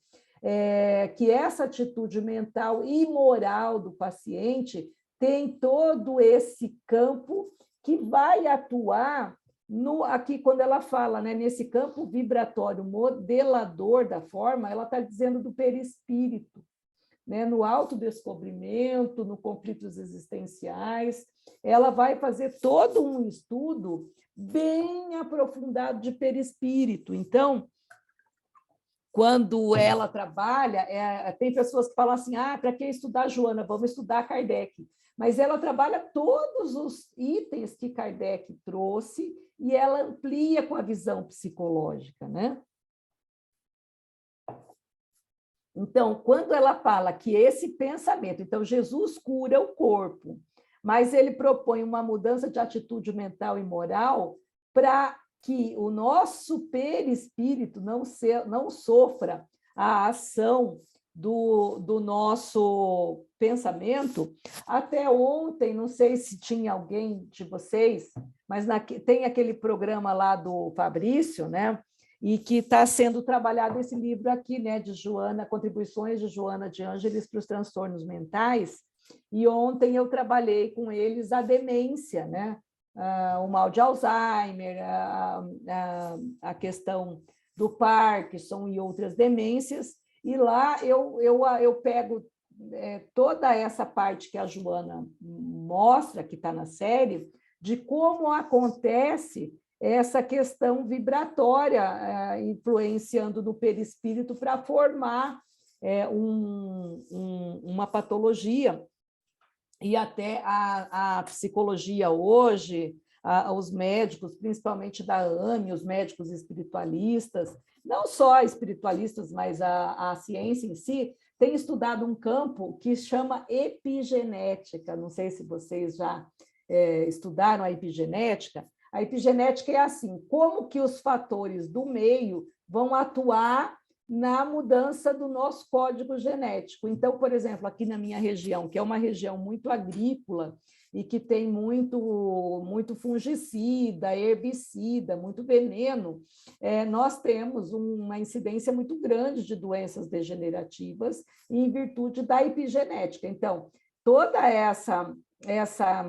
que essa atitude mental e moral do paciente tem todo esse campo que vai atuar aqui quando ela fala, né, nesse campo vibratório modelador da forma, ela está dizendo do perispírito, né, no autodescobrimento, no conflitos existenciais, ela vai fazer todo um estudo bem aprofundado de perispírito. Então, quando ela trabalha, tem pessoas que falam assim, para que estudar Joana? Vamos estudar Kardec. Mas ela trabalha todos os itens que Kardec trouxe e ela amplia com a visão psicológica, né? Então, quando ela fala que esse pensamento, então Jesus cura o corpo, mas ele propõe uma mudança de atitude mental e moral para que o nosso perispírito não sofra a ação do nosso pensamento. Até ontem, não sei se tinha alguém de vocês, mas tem aquele programa lá do Fabrício, né? E que está sendo trabalhado esse livro aqui, né, de Joana, Contribuições de Joana de Ângeles para os Transtornos Mentais, e ontem eu trabalhei com eles a demência, né? O mal de Alzheimer, a questão do Parkinson e outras demências, e lá eu pego toda essa parte que a Joana mostra, que está na série, de como acontece essa questão vibratória influenciando no perispírito para formar uma patologia. E até a psicologia hoje, os médicos, principalmente da AME, os médicos espiritualistas, não só espiritualistas, mas a ciência em si, tem estudado um campo que chama epigenética. Não sei se vocês já estudaram a epigenética. A epigenética é assim, como que os fatores do meio vão atuar na mudança do nosso código genético. Então, por exemplo, aqui na minha região, que é uma região muito agrícola e que tem muito fungicida, herbicida, muito veneno, nós temos uma incidência muito grande de doenças degenerativas em virtude da epigenética. Então, toda essa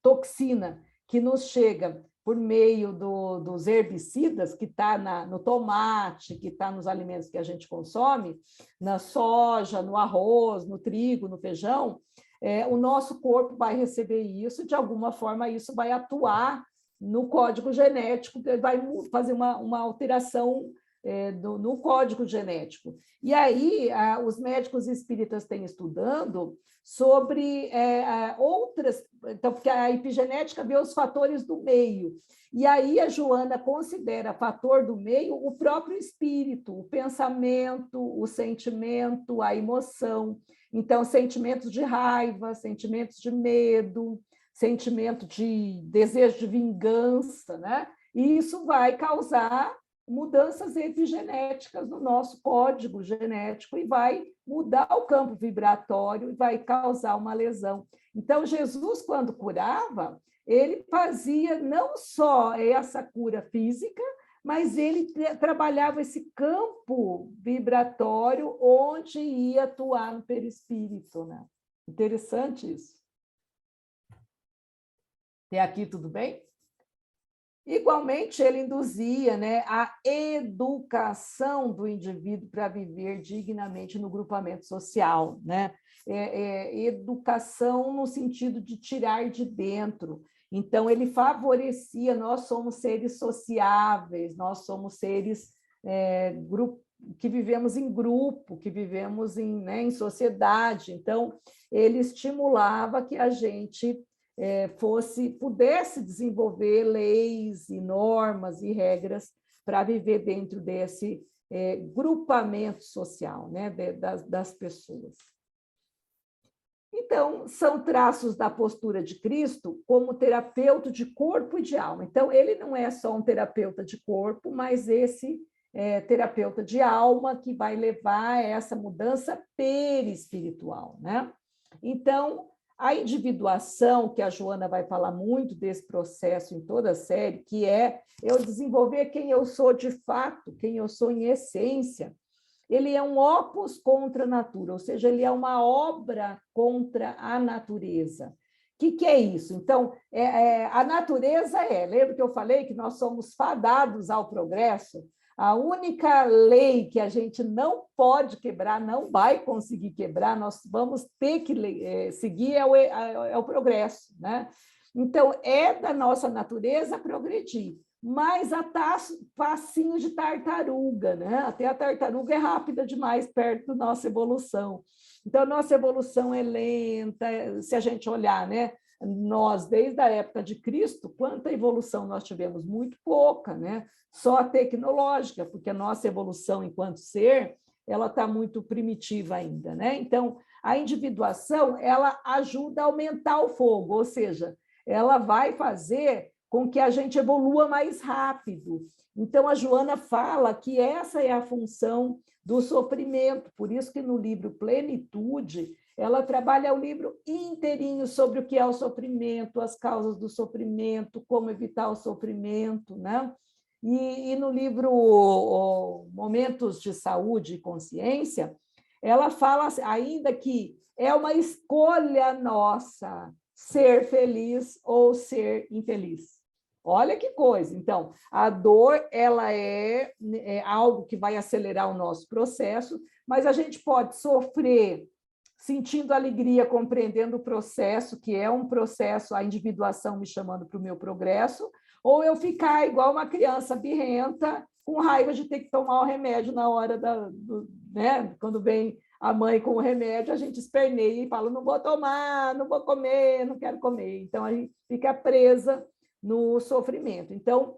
toxina que nos chega por meio dos herbicidas, que está no tomate, que está nos alimentos que a gente consome, na soja, no arroz, no trigo, no feijão, o nosso corpo vai receber isso, de alguma forma isso vai atuar no código genético, vai fazer uma alteração no código genético. E aí, os médicos espíritas têm estudando sobre outras... Então, porque a epigenética vê os fatores do meio. E aí a Joana considera fator do meio o próprio espírito, o pensamento, o sentimento, a emoção. Então, sentimentos de raiva, sentimentos de medo, sentimento de desejo de vingança, né? E isso vai causar mudanças epigenéticas no nosso código genético e vai mudar o campo vibratório e vai causar uma lesão. Então, Jesus, quando curava, ele fazia não só essa cura física, mas ele trabalhava esse campo vibratório onde ia atuar no perispírito, né? Interessante isso. Até aqui tudo bem? Igualmente, ele induzia, né, a educação do indivíduo para viver dignamente no grupamento social, né? Educação no sentido de tirar de dentro. Então, ele favorecia, nós somos seres sociáveis, nós somos seres que vivemos em grupo, que vivemos em sociedade. Então, ele estimulava que a gente pudesse desenvolver leis e normas e regras para viver dentro desse grupamento social, né, das pessoas. Então, são traços da postura de Cristo como terapeuta de corpo e de alma. Então, ele não é só um terapeuta de corpo, mas esse terapeuta de alma que vai levar a essa mudança perispiritual, né? Então, a individuação, que a Joana vai falar muito desse processo em toda a série, que é eu desenvolver quem eu sou de fato, quem eu sou em essência, ele é um opus contra a natura, ou seja, ele é uma obra contra a natureza. O que é isso? Então, a natureza lembra que eu falei que nós somos fadados ao progresso? A única lei que a gente não pode quebrar, não vai conseguir quebrar, nós vamos ter que seguir é o progresso, né? Então, é da nossa natureza progredir, mas a passinho de tartaruga, né? Até a tartaruga é rápida demais perto da nossa evolução. Então, a nossa evolução é lenta, se a gente olhar, né? Nós, desde a época de Cristo, quanta evolução nós tivemos? Muito pouca, né? Só tecnológica, porque a nossa evolução enquanto ser ela está muito primitiva ainda, né? Então, a individuação, ela ajuda a aumentar o fogo, ou seja, ela vai fazer com que a gente evolua mais rápido. Então, a Joana fala que essa é a função do sofrimento, por isso que no livro Plenitude, ela trabalha o livro inteirinho sobre o que é o sofrimento, as causas do sofrimento, como evitar o sofrimento, né? E no livro Momentos de Saúde e Consciência, ela fala ainda que é uma escolha nossa ser feliz ou ser infeliz. Olha que coisa. Então, a dor ela é algo que vai acelerar o nosso processo, mas a gente pode sofrer sentindo alegria, compreendendo o processo, que é um processo, a individuação me chamando para o meu progresso, ou eu ficar igual uma criança birrenta, com raiva de ter que tomar o remédio na hora né? Quando vem a mãe com o remédio, a gente esperneia e fala, não vou tomar, não vou comer, não quero comer. Então, a gente fica presa no sofrimento. Então,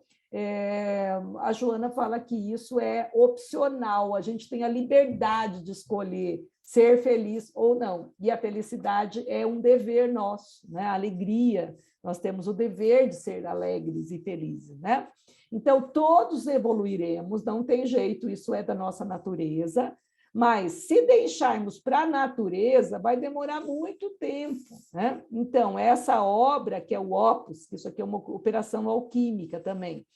a Joana fala que isso é opcional, a gente tem a liberdade de escolher ser feliz ou não, e a felicidade é um dever nosso, né? A alegria, nós temos o dever de ser alegres e felizes, né? Então, todos evoluiremos, não tem jeito, isso é da nossa natureza, mas se deixarmos para a natureza, vai demorar muito tempo, né? Então, essa obra, que é o Opus, isso aqui é uma operação alquímica também,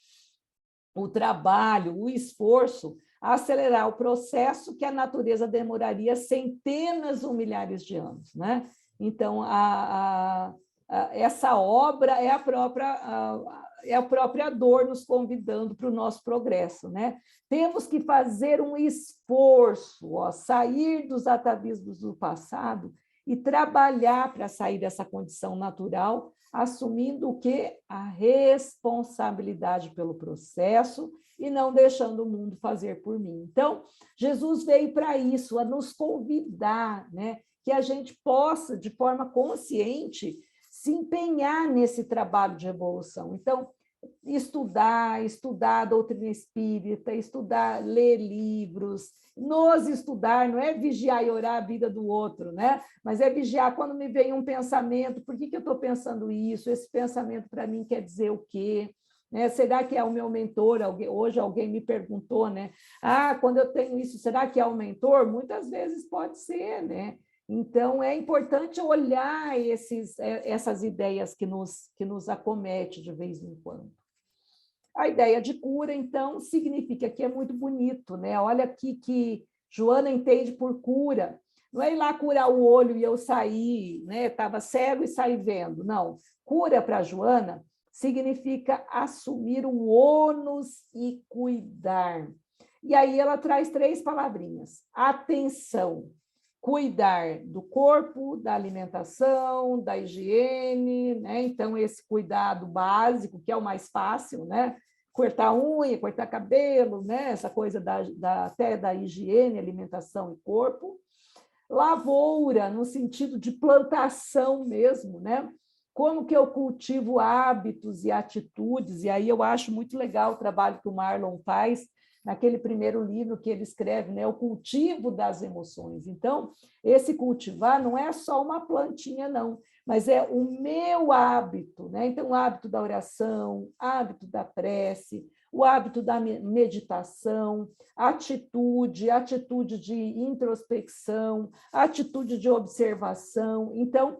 o trabalho, o esforço, acelerar o processo que a natureza demoraria centenas ou milhares de anos, né? Então, essa obra é a própria dor nos convidando para o nosso progresso, né? Temos que fazer um esforço, sair dos atavismos do passado e trabalhar para sair dessa condição natural, assumindo o quê? A responsabilidade pelo processo e não deixando o mundo fazer por mim. Então, Jesus veio para isso, a nos convidar, né? Que a gente possa, de forma consciente, se empenhar nesse trabalho de evolução. Então, estudar a doutrina espírita, ler livros, nos estudar, não é vigiar e orar a vida do outro, né? Mas é vigiar quando me vem um pensamento, por que eu estou pensando isso? Esse pensamento para mim quer dizer o quê? Né? Será que é o meu mentor? Hoje alguém me perguntou, né? Quando eu tenho isso, será que é o mentor? Muitas vezes pode ser, né? Então, é importante olhar essas ideias que nos acomete de vez em quando. A ideia de cura, então, significa que é muito bonito, né? Olha aqui que Joana entende por cura. Não é ir lá curar o olho e eu sair, né? Estava cego e saí vendo. Não. Cura para Joana significa assumir o ônus e cuidar. E aí ela traz 3 palavrinhas. Atenção. Cuidar do corpo, da alimentação, da higiene, né? Então, esse cuidado básico, que é o mais fácil, né? Cortar unha, cortar cabelo, né? Essa coisa até da higiene, alimentação e corpo. Lavoura, no sentido de plantação mesmo, né? Como que eu cultivo hábitos e atitudes, e aí eu acho muito legal o trabalho que o Marlon faz, naquele primeiro livro que ele escreve, né, o cultivo das emoções. Então, esse cultivar não é só uma plantinha, não, mas é o meu hábito, né? Então, o hábito da oração, hábito da prece, o hábito da meditação, atitude de introspecção, atitude de observação. Então,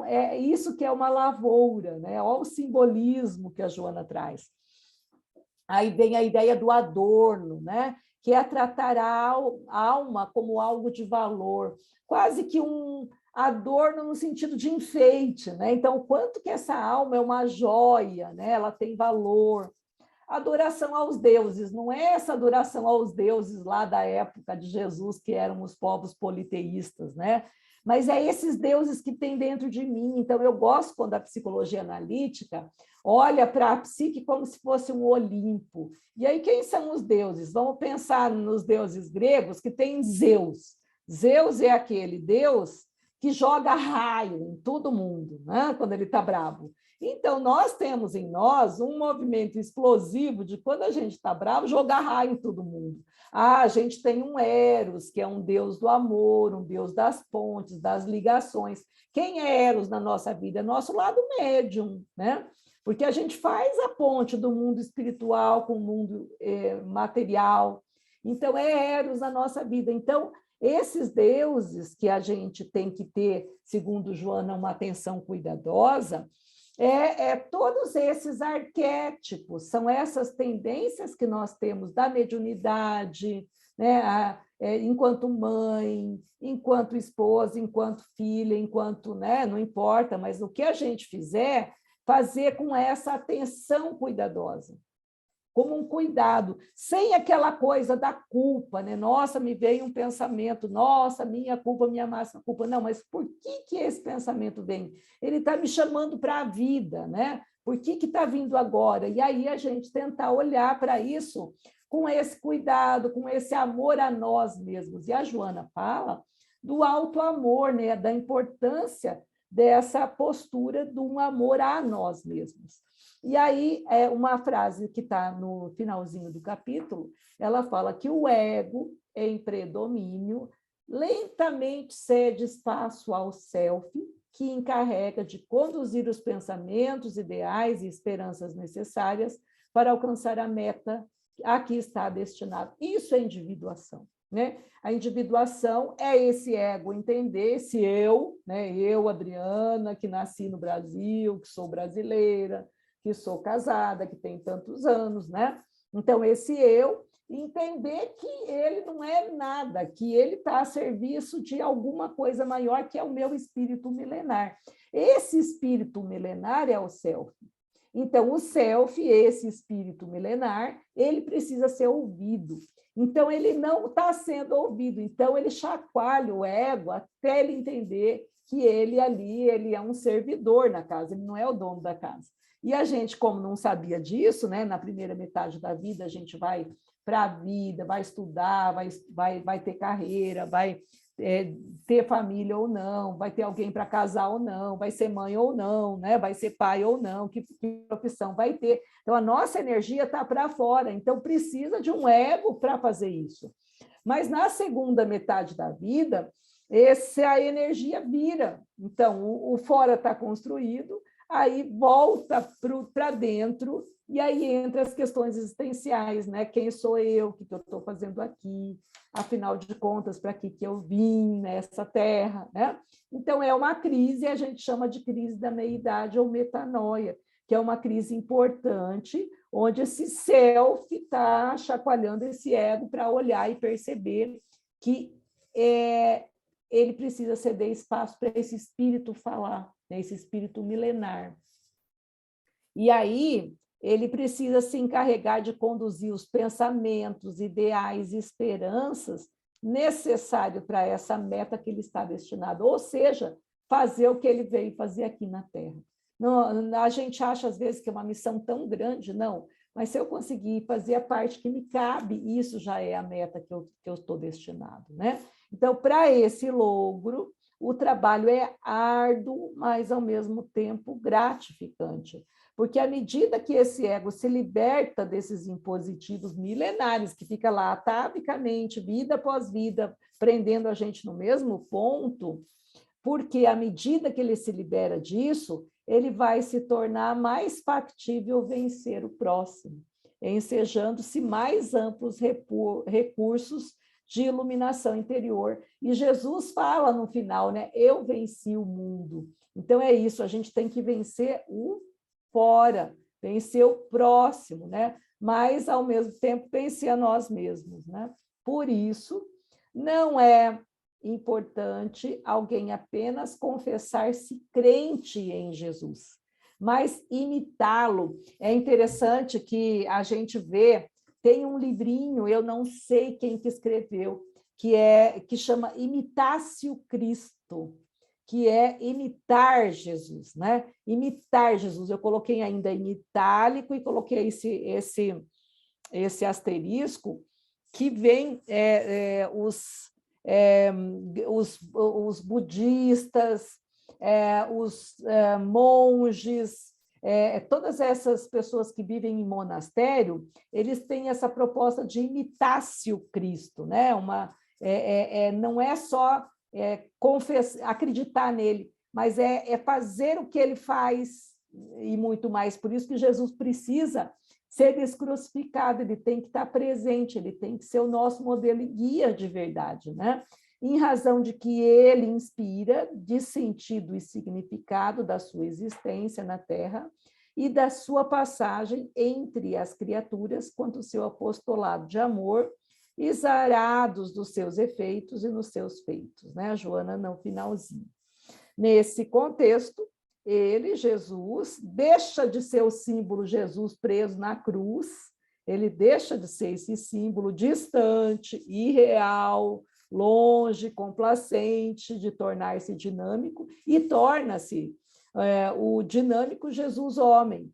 é isso que é uma lavoura, né? Olha o simbolismo que a Joana traz. Aí vem a ideia do adorno, né? Que é tratar a alma como algo de valor, quase que um adorno no sentido de enfeite, né? Então, o quanto que essa alma é uma joia, né? Ela tem valor. Adoração aos deuses, não é essa adoração aos deuses lá da época de Jesus, que eram os povos politeístas, né? Mas é esses deuses que tem dentro de mim. Então, eu gosto quando a psicologia analítica olha para a psique como se fosse um Olimpo. E aí, quem são os deuses? Vamos pensar nos deuses gregos que tem Zeus. Zeus é aquele deus que joga raio em todo mundo, né? Quando ele está bravo. Então, nós temos em nós um movimento explosivo de, quando a gente está bravo, jogar raio em todo mundo. A gente tem um Eros, que é um deus do amor, um deus das pontes, das ligações. Quem é Eros na nossa vida? É nosso lado médium, né? Porque a gente faz a ponte do mundo espiritual com o mundo material. Então, é Eros na nossa vida. Então, esses deuses que a gente tem que ter, segundo Joana, uma atenção cuidadosa, todos esses arquétipos, são essas tendências que nós temos da mediunidade, né, enquanto mãe, enquanto esposa, enquanto filha, enquanto, né, não importa, mas o que a gente fizer, fazer com essa atenção cuidadosa, como um cuidado, sem aquela coisa da culpa, né? Nossa, me veio um pensamento, nossa, minha culpa, minha máxima culpa. Não, mas por que esse pensamento vem? Ele está me chamando para a vida, né? Por que está vindo agora? E aí a gente tentar olhar para isso com esse cuidado, com esse amor a nós mesmos. E a Joana fala do auto-amor, né? Da importância dessa postura de um amor a nós mesmos. E aí, uma frase que está no finalzinho do capítulo, ela fala que o ego, em predomínio, lentamente cede espaço ao self, que encarrega de conduzir os pensamentos, ideais e esperanças necessárias para alcançar a meta a que está destinado. Isso é individuação, né? A individuação é esse ego entender, esse eu, né? Eu, Adriana, que nasci no Brasil, que sou brasileira, que sou casada, que tem tantos anos, né? Então, esse eu, entender que ele não é nada, que ele está a serviço de alguma coisa maior, que é o meu espírito milenar. Esse espírito milenar é o self. Então, o self, esse espírito milenar, ele precisa ser ouvido. Então, ele não está sendo ouvido. Então, ele chacoalha o ego até ele entender que ele ali, ele é um servidor na casa, ele não é o dono da casa. E a gente, como não sabia disso, né, na primeira metade da vida, a gente vai para a vida, vai estudar, vai ter carreira, vai ter família ou não, vai ter alguém para casar ou não, vai ser mãe ou não, né, vai ser pai ou não, que profissão vai ter. Então, a nossa energia está para fora, então precisa de um ego para fazer isso. Mas na segunda metade da vida, a energia vira. Então, o fora está construído, aí volta para dentro, e aí entra as questões existenciais, né? Quem sou eu? O que eu estou fazendo aqui? Afinal de contas, para que eu vim nessa terra, né? Então, é uma crise, a gente chama de crise da meia-idade ou metanoia, que é uma crise importante, onde esse self está chacoalhando esse ego para olhar e perceber que ele precisa ceder espaço para esse espírito falar, né? Esse espírito milenar. E aí, ele precisa se encarregar de conduzir os pensamentos, ideais e esperanças necessários para essa meta que ele está destinado, ou seja, fazer o que ele veio fazer aqui na Terra. Não, a gente acha, às vezes, que é uma missão tão grande, não, mas se eu conseguir fazer a parte que me cabe, isso já é a meta que eu estou destinado, né? Então, para esse logro, o trabalho é árduo, mas, ao mesmo tempo, gratificante. Porque, à medida que esse ego se liberta desses impositivos milenares, que fica lá atavicamente, vida após vida, prendendo a gente no mesmo ponto, porque, à medida que ele se libera disso, ele vai se tornar mais factível vencer o próximo, ensejando-se mais amplos recursos de iluminação interior. E Jesus fala no final, né? Eu venci o mundo. Então, é isso, a gente tem que vencer o fora, vencer o próximo, né? Mas, ao mesmo tempo, vencer a nós mesmos, né? Por isso, não é importante alguém apenas confessar-se crente em Jesus, mas imitá-lo. É interessante que a gente vê, tem um livrinho, eu não sei quem que escreveu, que chama Imitácio Cristo, que é imitar Jesus, né? Imitar Jesus. Eu coloquei ainda em itálico e coloquei esse asterisco, que vem os budistas, os monges, todas essas pessoas que vivem em monastério, eles têm essa proposta de imitar-se o Cristo, né? Não é só acreditar nele, mas é fazer o que ele faz e muito mais. Por isso que Jesus precisa ser descrucificado, ele tem que estar presente, ele tem que ser o nosso modelo e guia de verdade, né? Em razão de que ele inspira de sentido e significado da sua existência na Terra e da sua passagem entre as criaturas quanto ao seu apostolado de amor, exarados dos seus efeitos e nos seus feitos, né? A Joana, no finalzinho. Nesse contexto, ele, Jesus, deixa de ser o símbolo Jesus preso na cruz, ele deixa de ser esse símbolo distante, irreal, longe, complacente, de tornar-se dinâmico, e torna-se o dinâmico Jesus homem,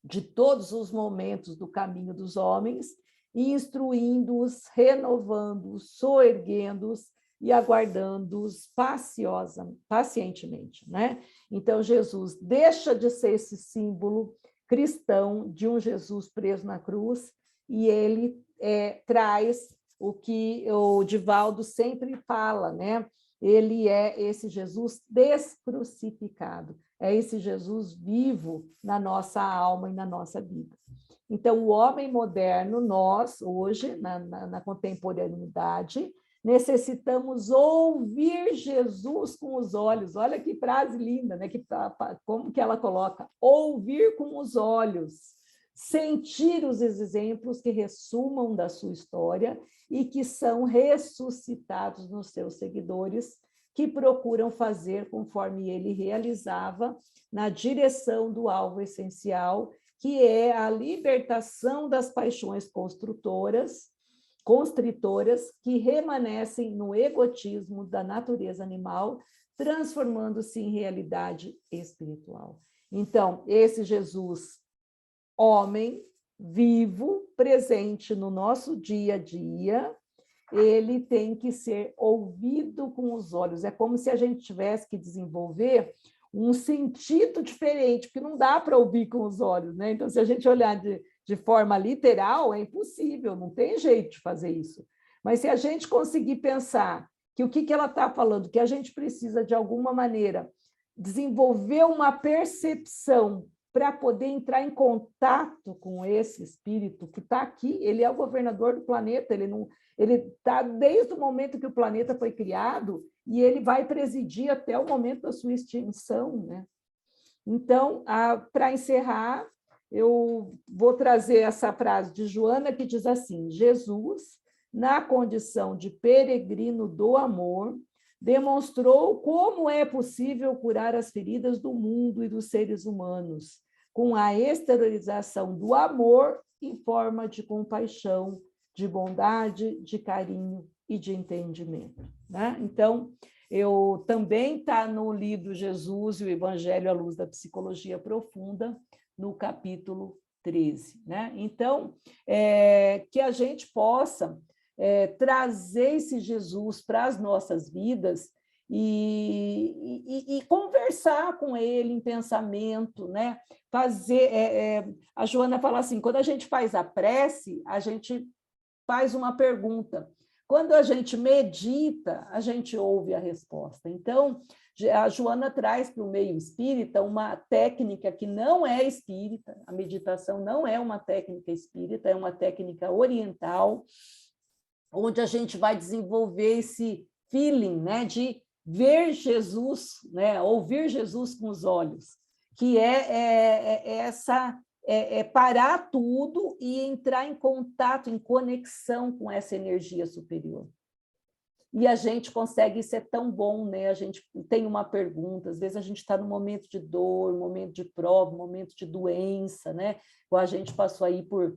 de todos os momentos do caminho dos homens, instruindo-os, renovando-os, soerguendo-os e aguardando-os pacientemente, né? Então, Jesus deixa de ser esse símbolo cristão de um Jesus preso na cruz e ele traz o que o Divaldo sempre fala, né? Ele é esse Jesus descrucificado, é esse Jesus vivo na nossa alma e na nossa vida. Então, o homem moderno, nós, hoje, na contemporaneidade, necessitamos ouvir Jesus com os olhos. Olha que frase linda, né? Como que ela coloca? Ouvir com os olhos, sentir os exemplos que ressumam da sua história e que são ressuscitados nos seus seguidores, que procuram fazer conforme ele realizava, na direção do alvo essencial, que é a libertação das paixões constritoras, que remanescem no egotismo da natureza animal, transformando-se em realidade espiritual. Então, esse Jesus, homem, vivo, presente no nosso dia a dia, ele tem que ser ouvido com os olhos. É como se a gente tivesse que desenvolver um sentido diferente, porque não dá para ouvir com os olhos, né? Então, se a gente olhar de forma literal, é impossível, não tem jeito de fazer isso. Mas se a gente conseguir pensar que o que ela está falando, que a gente precisa, de alguma maneira, desenvolver uma percepção para poder entrar em contato com esse espírito que está aqui, ele é o governador do planeta, ele está desde o momento que o planeta foi criado e ele vai presidir até o momento da sua extinção, né? Então, para encerrar, eu vou trazer essa frase de Joana que diz assim: Jesus, na condição de peregrino do amor, demonstrou como é possível curar as feridas do mundo e dos seres humanos, com a exteriorização do amor em forma de compaixão, de bondade, de carinho e de entendimento, né? Então, eu também está no livro Jesus e o Evangelho à Luz da Psicologia Profunda, no capítulo 13, né? Então, que a gente possa trazer esse Jesus para as nossas vidas e conversar com ele em pensamento, né? A Joana fala assim, quando a gente faz a prece, a gente faz uma pergunta. Quando a gente medita, a gente ouve a resposta. Então, a Joana traz para o meio espírita uma técnica que não é espírita, a meditação não é uma técnica espírita, é uma técnica oriental, onde a gente vai desenvolver esse feeling, né, de ver Jesus, né, ouvir Jesus com os olhos, que parar tudo e entrar em contato, em conexão com essa energia superior. E a gente consegue, isso é tão bom, né? A gente tem uma pergunta, às vezes a gente está num momento de dor, momento de prova, momento de doença, né? Ou a gente passou aí por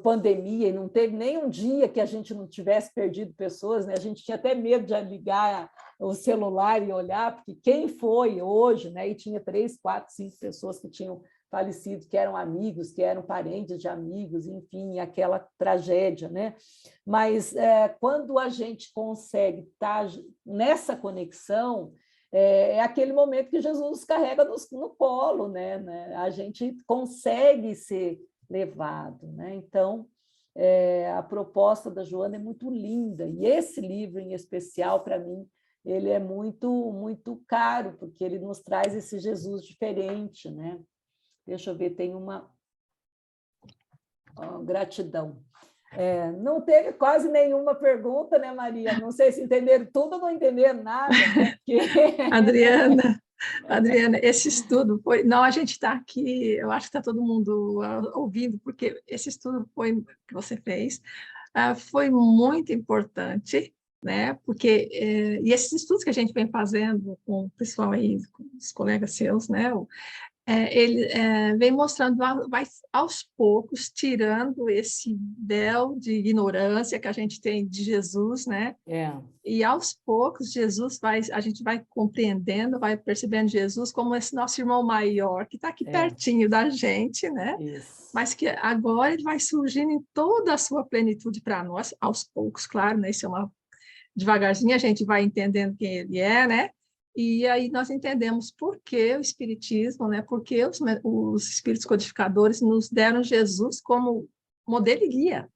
pandemia e não teve nem um dia que a gente não tivesse perdido pessoas, né? A gente tinha até medo de ligar o celular e olhar, porque quem foi hoje, né? E tinha 3, 4, 5 pessoas que tinham falecidos, que eram amigos, que eram parentes de amigos, enfim, aquela tragédia, né? Mas quando a gente consegue estar nessa conexão, é aquele momento que Jesus carrega no colo, né? A gente consegue ser levado, né? Então, a proposta da Joana é muito linda, e esse livro em especial, para mim, ele é muito, muito caro, porque ele nos traz esse Jesus diferente, né? Deixa eu ver, tem uma gratidão. Não teve quase nenhuma pergunta, né, Maria? Não sei se entenderam tudo ou não entenderam nada, né? Porque... Adriana, esse estudo foi... Não, a gente está aqui, eu acho que está todo mundo ouvindo, porque esse estudo que você fez foi muito importante, né? Porque e esses estudos que a gente vem fazendo com o pessoal aí, com os colegas seus, né? Ele vem mostrando, vai aos poucos, tirando esse véu de ignorância que a gente tem de Jesus, né? E aos poucos, a gente vai compreendendo, vai percebendo Jesus como esse nosso irmão maior, que está aqui pertinho da gente, né? Isso. Mas que agora ele vai surgindo em toda a sua plenitude para nós, aos poucos, claro, né? Isso devagarzinho a gente vai entendendo quem ele é, né? E aí nós entendemos por que o Espiritismo, né? Por que os espíritos codificadores nos deram Jesus como modelo e guia.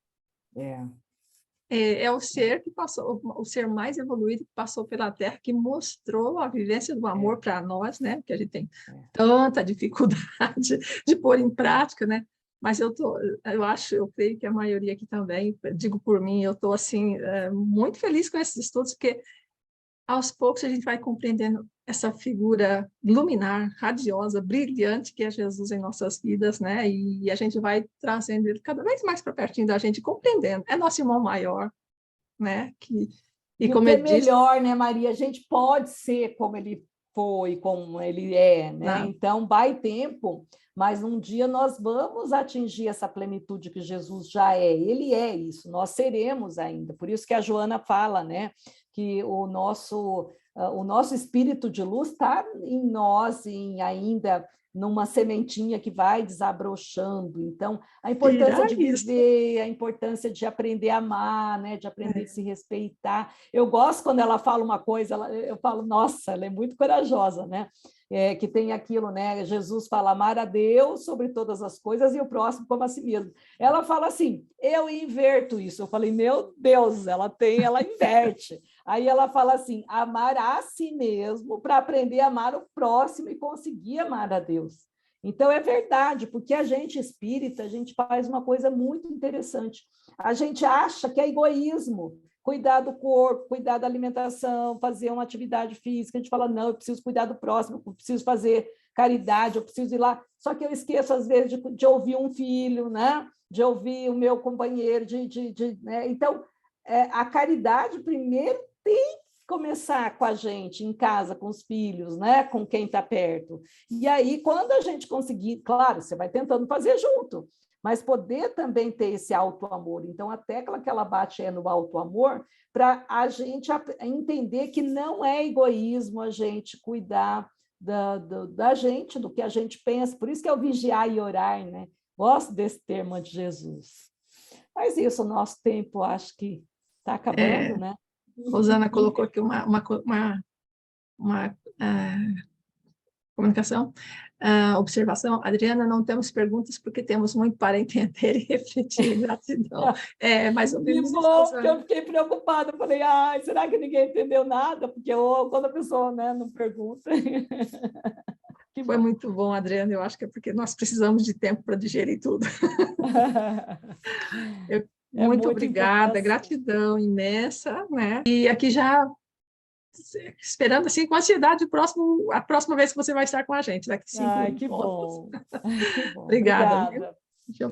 É o ser que passou, o ser mais evoluído que passou pela Terra, que mostrou a vivência do amor para nós, né? Que a gente tem tanta dificuldade de pôr em prática, né? Mas eu creio que a maioria aqui também, digo por mim, eu estou assim muito feliz com esses estudos, porque aos poucos a gente vai compreendendo essa figura luminar, radiosa, brilhante que é Jesus em nossas vidas, né? E a gente vai trazendo ele cada vez mais para pertinho da gente, compreendendo. É nosso irmão maior, né? E como o que é melhor, né, Maria? A gente pode ser como ele foi, como ele é, né? Então, vai tempo, mas um dia nós vamos atingir essa plenitude que Jesus já é. Ele é isso, nós seremos ainda. Por isso que a Joana fala, né? Que o nosso espírito de luz está em nós, ainda numa sementinha que vai desabrochando. Então, a importância de viver, a importância de aprender a amar, né? De aprender a se respeitar. Eu gosto quando ela fala uma coisa, eu falo, nossa, ela é muito corajosa, né? Que tem aquilo, né? Jesus fala amar a Deus sobre todas as coisas e o próximo como a si mesmo. Ela fala assim, eu inverto isso. Eu falei, meu Deus, ela inverte. Aí ela fala assim, amar a si mesmo para aprender a amar o próximo e conseguir amar a Deus. Então, é verdade, porque a gente espírita, a gente faz uma coisa muito interessante. A gente acha que é egoísmo, cuidar do corpo, cuidar da alimentação, fazer uma atividade física. A gente fala, não, eu preciso cuidar do próximo, eu preciso fazer caridade, eu preciso ir lá. Só que eu esqueço, às vezes, de ouvir um filho, né? De ouvir o meu companheiro. Né? Então, a caridade, primeiro, tem que começar com a gente, em casa, com os filhos, né? Com quem está perto. E aí, quando a gente conseguir, claro, você vai tentando fazer junto, mas poder também ter esse auto-amor. Então, a tecla que ela bate é no auto-amor, para a gente entender que não é egoísmo a gente cuidar da gente, do que a gente pensa. Por isso que é o vigiar e orar, né? Gosto desse termo de Jesus. Mas isso, o nosso tempo, acho que está acabando, né? Rosana colocou aqui uma comunicação, observação. Adriana, não temos perguntas porque temos muito para entender e refletir. Gratidão. Mais ou menos que bom, porque eu fiquei preocupada. Eu falei, será que ninguém entendeu nada? Porque quando a pessoa, né, não pergunta. Foi muito bom, Adriana. Eu acho que é porque nós precisamos de tempo para digerir tudo. Muito obrigada, gratidão imensa, né? E aqui já esperando assim com ansiedade a próxima vez que você vai estar com a gente, daqui 5 minutos. Que bom. Obrigada.